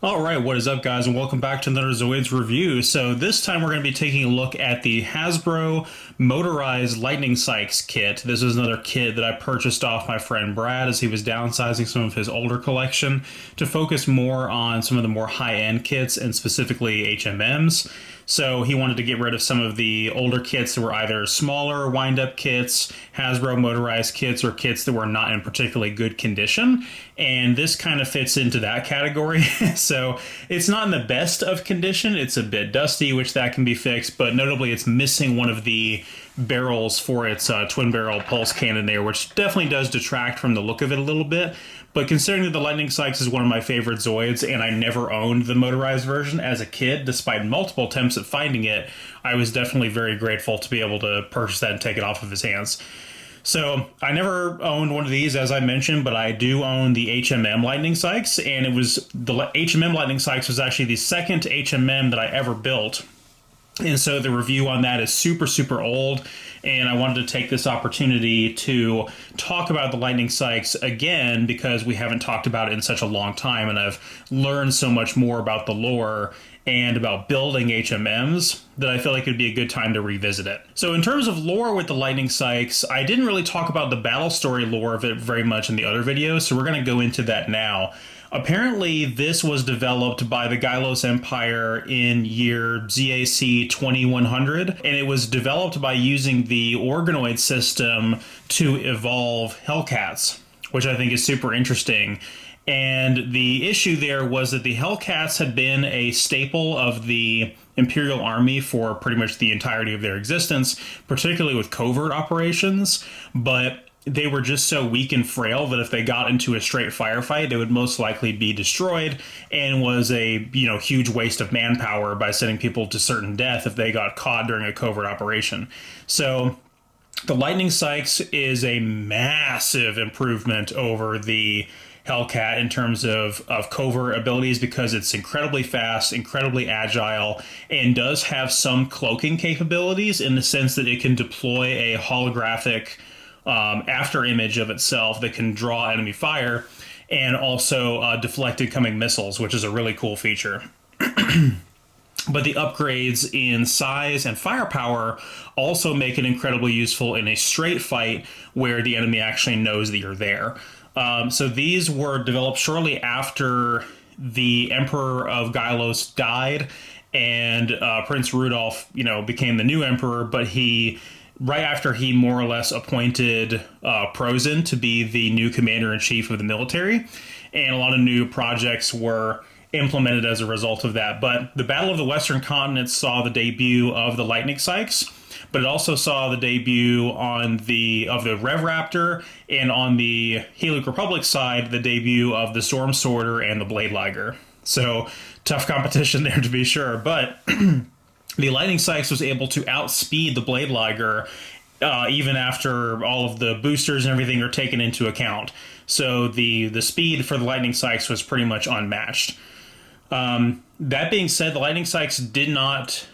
All right, what is up, guys, and welcome back to another Zoids review. So this time we're going to be taking a look at the Hasbro Motorized Lightning Saix kit. This is another kit that I purchased off my friend Brad as he was downsizing some of his older collection to focus more on some of the more high-end kits and specifically HMMs. So he wanted to get rid of some of the older kits that were either smaller wind-up kits, Hasbro Motorized kits, or kits that were not in particularly good condition. And this kind of fits into that category. So it's not in the best of condition. It's a bit dusty, which that can be fixed, but notably it's missing one of the barrels for its twin barrel pulse cannon there, which definitely does detract from the look of it a little bit. But considering that the Lightning Saix is one of my favorite Zoids, and I never owned the motorized version as a kid, despite multiple attempts at finding it, I was definitely very grateful to be able to purchase that and take it off of his hands. So I never owned one of these, as I mentioned, but I do own the HMM Lightning Saix, and it was the HMM Lightning Saix was actually the second HMM that I ever built. And so the review on that is super, super old, and I wanted to take this opportunity to talk about the Lightning Saix again because we haven't talked about it in such a long time, and I've learned so much more about the lore and about building HMMs that I feel like it'd be a good time to revisit it. So in terms of lore with the Lightning Saix, I didn't really talk about the battle story lore of it very much in the other videos, so we're going to go into that now. Apparently, this was developed by the Gylos Empire in year ZAC 2100, and it was developed by using the organoid system to evolve Hellcats, which I think is super interesting. And the issue there was that the Hellcats had been a staple of the Imperial Army for pretty much the entirety of their existence, particularly with covert operations, but they were just so weak and frail that if they got into a straight firefight, they would most likely be destroyed, and was a huge waste of manpower by sending people to certain death if they got caught during a covert operation. So the Lightning Saix is a massive improvement over the Hellcat in terms of covert abilities because it's incredibly fast, incredibly agile, and does have some cloaking capabilities in the sense that it can deploy a holographic after image of itself that can draw enemy fire, and also deflect incoming missiles, which is a really cool feature. But the upgrades in size and firepower also make it incredibly useful in a straight fight where the enemy actually knows that you're there. So these were developed shortly after the Emperor of Gylos died, and Prince Rudolph, became the new emperor, but right after he more or less appointed Prozin to be the new commander-in-chief of the military, and a lot of new projects were implemented as a result of that. But the Battle of the Western Continent saw the debut of the Lightning Saix, but it also saw the debut of the Rev Raptor, and on the Heloc Republic side, the debut of the Storm Sworder and the Blade Liger. So tough competition there, to be sure, but the Lightning Saix was able to outspeed the Blade Liger even after all of the boosters and everything are taken into account. So the speed for the Lightning Saix was pretty much unmatched. That being said, the Lightning Saix did not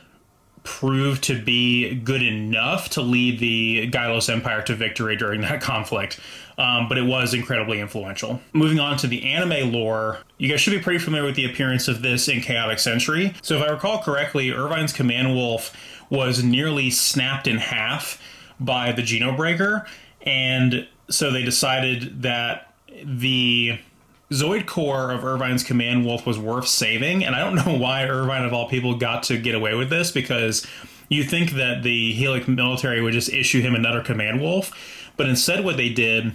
prove to be good enough to lead the Gylos Empire to victory during that conflict, but it was incredibly influential. Moving on to the anime lore, you guys should be pretty familiar with the appearance of this in Chaotic Century. So if I recall correctly, Irvine's Command Wolf was nearly snapped in half by the Genobreaker, and so they decided that the Zoid core of Irvine's Command Wolf was worth saving, and I don't know why Irvine, of all people, got to get away with this, because you think that the Heloc military would just issue him another Command Wolf, but instead what they did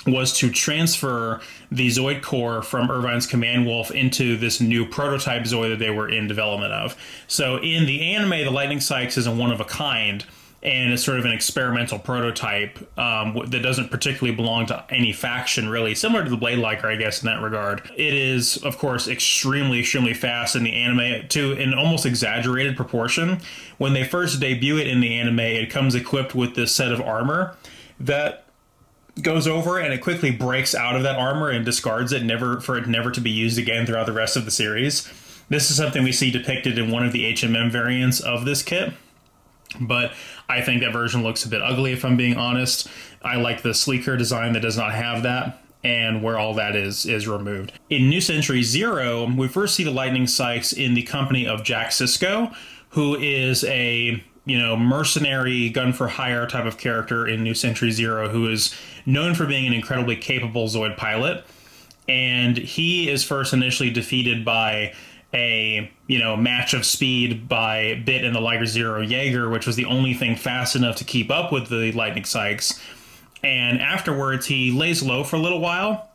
was to transfer the Zoid core from Irvine's Command Wolf into this new prototype Zoid that they were in development of. So in the anime, the Lightning Saix is a one-of-a-kind, and it's sort of an experimental prototype that doesn't particularly belong to any faction, really, similar to the Blade Liger, I guess, in that regard. It is, of course, extremely, extremely fast in the anime to an almost exaggerated proportion. When they first debut it in the anime, it comes equipped with this set of armor that goes over, and it quickly breaks out of that armor and discards it, for it never to be used again throughout the rest of the series. This is something we see depicted in one of the HMM variants of this kit, but I think that version looks a bit ugly, if I'm being honest. I like the sleeker design that does not have that, and where all that is removed. In New Century Zero, we first see the Lightning Saix in the company of Jack Sisko, who is a mercenary gun for hire type of character in New Century Zero, who is known for being an incredibly capable Zoid pilot. And he is first initially defeated by a match of speed by Bit and the Liger Zero Jaeger, which was the only thing fast enough to keep up with the Lightning Saix. And afterwards, he lays low for a little while,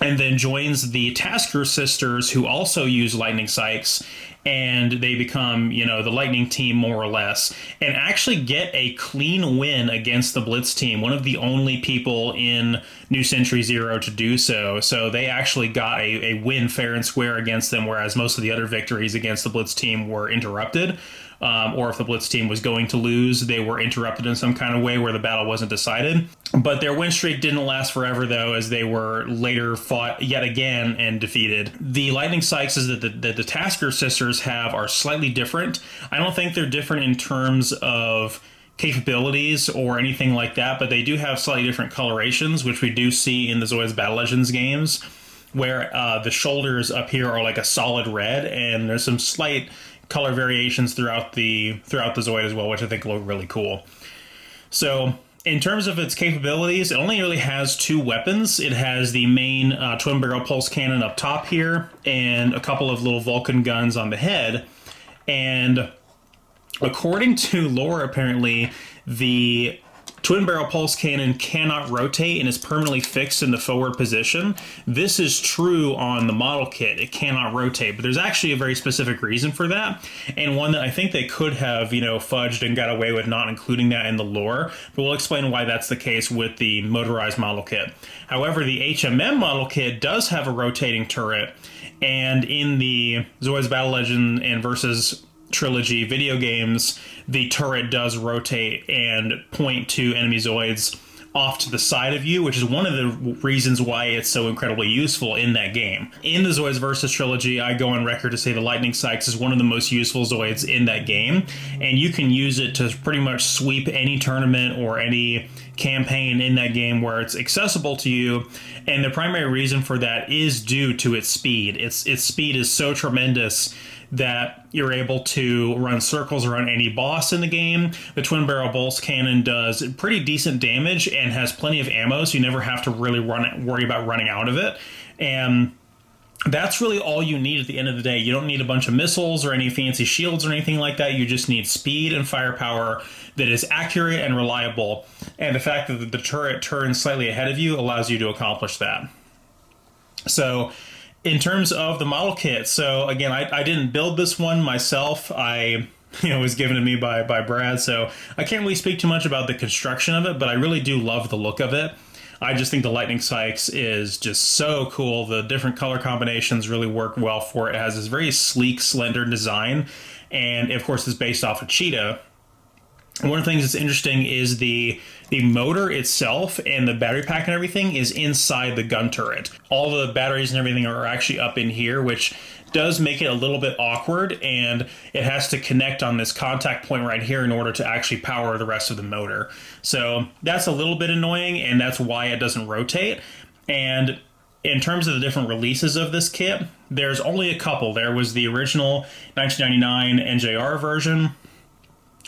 and then joins the Tasker sisters, who also use Lightning Saix, and they become, the Lightning team more or less, and actually get a clean win against the Blitz team, one of the only people in New Century Zero to do so. So they actually got a win fair and square against them, whereas most of the other victories against the Blitz team were interrupted. Or if the Blitz team was going to lose, they were interrupted in some kind of way where the battle wasn't decided. But their win streak didn't last forever, though, as they were later fought yet again and defeated. The Lightning Saixes that the Tasker sisters have are slightly different. I don't think they're different in terms of capabilities or anything like that, but they do have slightly different colorations, which we do see in the Zoids Battle Legends games, where the shoulders up here are like a solid red, and there's some slight color variations throughout the Zoid as well, which I think look really cool. So in terms of its capabilities, it only really has two weapons. It has the main twin barrel pulse cannon up top here, and a couple of little Vulcan guns on the head. And according to lore, apparently, the twin barrel pulse cannon cannot rotate and is permanently fixed in the forward position. This is true on the model kit. It cannot rotate, but there's actually a very specific reason for that, and one that I think they could have, fudged and got away with not including that in the lore, but we'll explain why that's the case with the motorized model kit. However, the HMM model kit does have a rotating turret, and in the Zoids Battle Legend and Versus Trilogy video games, the turret does rotate and point to enemy Zoids off to the side of you, which is one of the reasons why it's so incredibly useful in that game. In the Zoids Versus Trilogy, I go on record to say the Lightning Saix is one of the most useful Zoids in that game, and you can use it to pretty much sweep any tournament or any campaign in that game where it's accessible to you, and the primary reason for that is due to its speed. Its speed is so tremendous that you're able to run circles around any boss in the game. The twin barrel pulse cannon does pretty decent damage and has plenty of ammo, so you never have to really worry about running out of it. And that's really all you need at the end of the day. You don't need a bunch of missiles or any fancy shields or anything like that. You just need speed and firepower that is accurate and reliable. And the fact that the turret turns slightly ahead of you allows you to accomplish that. So in terms of the model kit, so again, I didn't build this one myself. It was given to me by Brad, so I can't really speak too much about the construction of it, but I really do love the look of it. I just think the Lightning Saix is just so cool. The different color combinations really work well for it. It has this very sleek, slender design, and of course it's based off of Cheetah. And one of the things that's interesting is the motor itself and the battery pack and everything is inside the gun turret. All the batteries and everything are actually up in here, which does make it a little bit awkward, and it has to connect on this contact point right here in order to actually power the rest of the motor. So that's a little bit annoying, and that's why it doesn't rotate. And in terms of the different releases of this kit, there's only a couple. There was the original 1999 NJR version,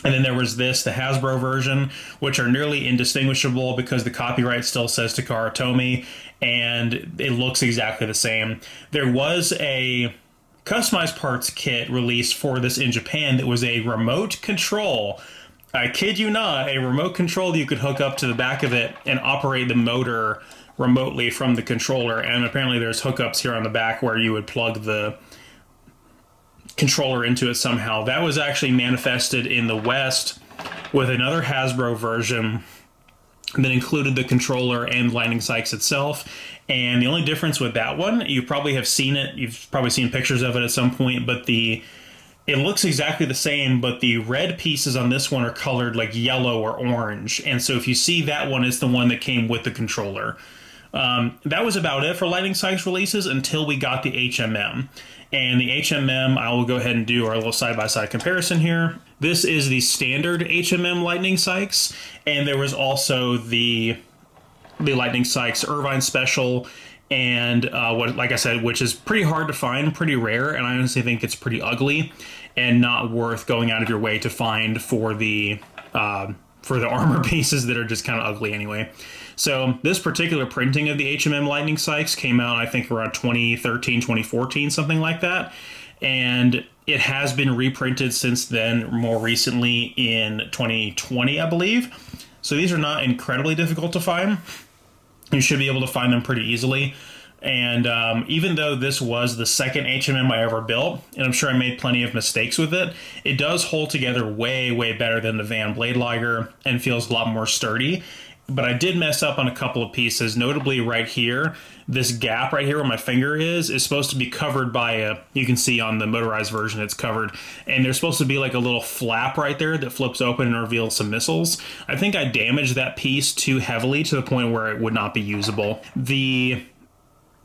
and then there was the Hasbro version, which are nearly indistinguishable because the copyright still says Takara Tomy, and it looks exactly the same. There was a customized parts kit released for this in Japan that was a remote control. I kid you not, a remote control that you could hook up to the back of it and operate the motor remotely from the controller. And apparently there's hookups here on the back where you would plug the controller into it somehow. That was actually manifested in the West with another Hasbro version that included the controller and Lightning Saix itself. And the only difference with that one, you probably have seen it, you've probably seen pictures of it at some point, but it looks exactly the same, but the red pieces on this one are colored like yellow or orange. And so if you see that one, it's the one that came with the controller. That was about it for Lightning Saix releases until we got the HMM. And the HMM, I will go ahead and do our little side-by-side comparison here. This is the standard HMM Lightning Saix, and there was also the the Lightning Saix Irvine Special, and like I said, which is pretty hard to find, pretty rare, and I honestly think it's pretty ugly and not worth going out of your way to find for the armor pieces that are just kind of ugly anyway. So this particular printing of the HMM Lightning Saix came out, I think, around 2013, 2014, something like that. And it has been reprinted since then, more recently in 2020, I believe. So these are not incredibly difficult to find. You should be able to find them pretty easily. And even though this was the second HMM I ever built, and I'm sure I made plenty of mistakes with it, it does hold together way, way better than the Van Bladelager and feels a lot more sturdy. But I did mess up on a couple of pieces, notably right here. This gap right here where my finger is supposed to be covered by a, you can see on the motorized version it's covered, and there's supposed to be like a little flap right there that flips open and reveals some missiles. I think I damaged that piece too heavily to the point where it would not be usable. The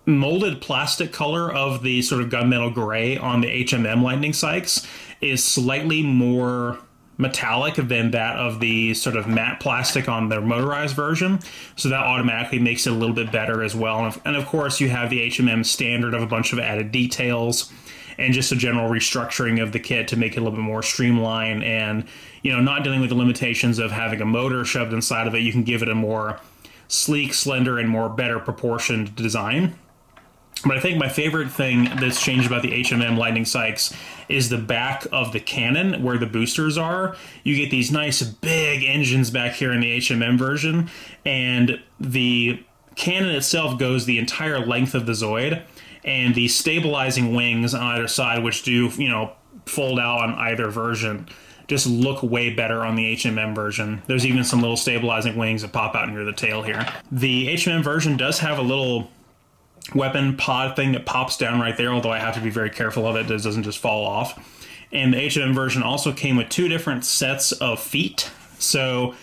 molded plastic color of the sort of gunmetal gray on the HMM Lightning Saix is slightly more metallic than that of the sort of matte plastic on the motorized version, so that automatically makes it a little bit better as well. And of course you have the HMM standard of a bunch of added details and just a general restructuring of the kit to make it a little bit more streamlined, and not dealing with the limitations of having a motor shoved inside of it. You can give it a more sleek, slender, and more better proportioned design. But I think my favorite thing that's changed about the HMM Lightning Saix is the back of the cannon where the boosters are. You get these nice big engines back here in the HMM version, and the cannon itself goes the entire length of the Zoid, and the stabilizing wings on either side, which do, fold out on either version, just look way better on the HMM version. There's even some little stabilizing wings that pop out near the tail here. The HMM version does have a little weapon pod thing that pops down right there, although I have to be very careful of it, it doesn't just fall off. And the HMM version also came with two different sets of feet. So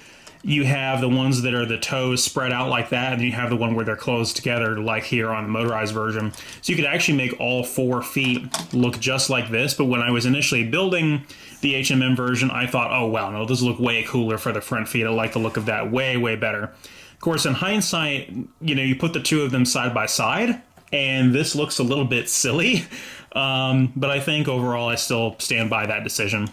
you have the ones that are the toes spread out like that, and you have the one where they're closed together like here on the motorized version. So you could actually make all 4 feet look just like this, but when I was initially building the HMM version, I thought, oh wow, no, those look way cooler for the front feet. I like the look of that way, way better. Of course, in hindsight, you put the two of them side by side, and this looks a little bit silly, but I think overall I still stand by that decision.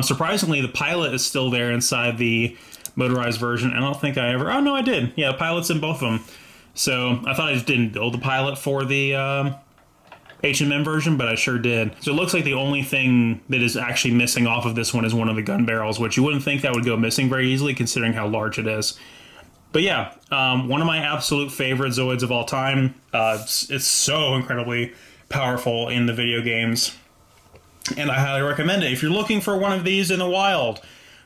Surprisingly, the pilot is still there inside the motorized version. I don't think I ever... Oh, no, I did. Yeah, the pilot's in both of them. So I thought I just didn't build the pilot for the HMM version, but I sure did. So it looks like the only thing that is actually missing off of this one is one of the gun barrels, which you wouldn't think that would go missing very easily considering how large it is. But yeah, one of my absolute favorite Zoids of all time. It's so incredibly powerful in the video games, and I highly recommend it. If you're looking for one of these in the wild,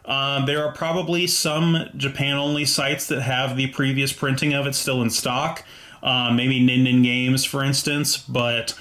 there are probably some Japan-only sites that have the previous printing of it still in stock, maybe Nin Games, for instance, but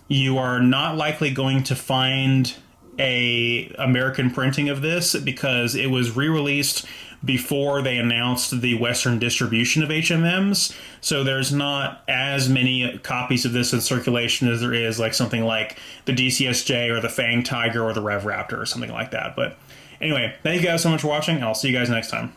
you are not likely going to find a American printing of this because it was re-released before they announced the Western distribution of HMMs, so there's not as many copies of this in circulation as there is like something like the DCSJ or the Fang Tiger or the Rev Raptor or something like that. But anyway, thank you guys so much for watching, and I'll see you guys next time.